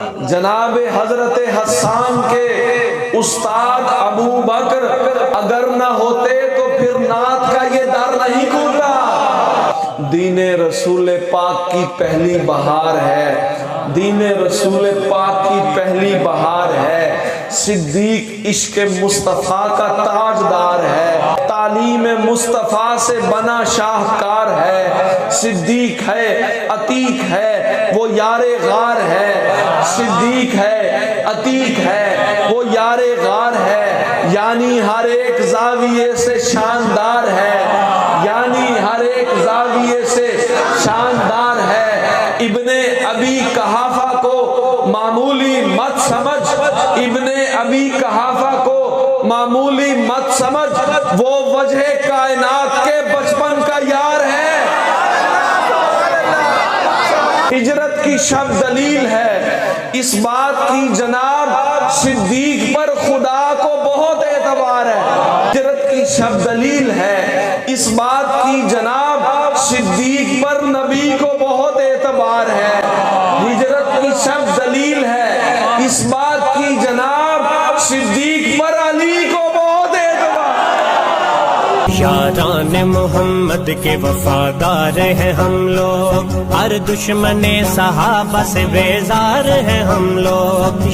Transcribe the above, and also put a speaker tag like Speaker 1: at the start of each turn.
Speaker 1: جناب حضرت حسان کے استاد ابو بکر اگر نہ ہوتے تو پھر نعت کا یہ در نہیں کھلتا۔ دین رسول پاک کی پہلی بہار ہے، دین رسول پاک کی پہلی بہار ہے، صدیق عشق مصطفیٰ کا تاجدار ہے، تعلیم مصطفیٰ سے بنا شاہکار ہے، صدیق ہے عتیق ہے وہ یار غار ہے، صدیق ہے عتیق ہے وہ یار غار ہے، یعنی ہر ایک زاویے سے شاندار ہے، یعنی ہر ایک زاویے سے شاندار ہے۔ ابن ابی قحافہ کو معمولی مت سمجھ، ابن ابی قحافہ کو معمولی مت سمجھ، وہ وجہ کائنات کے بچپن کا یار ہے۔ ہجرت کی شب دلیل ہے اس بات کی جناب صدیق پر خدا کو بہت اعتبار ہے، ہجرت کی شب دلیل ہے اس بات کی جناب صدیق پر نبی کو بہت اعتبار ہے، ہجرت کی شب دلیل ہے اس بات کی جناب صدیق پر علی کو بہت اعتبار۔
Speaker 2: یاران محمد کے وفادار ہیں ہم لوگ، ہر دشمن صحابہ سے بیزار ہیں ہم لوگ۔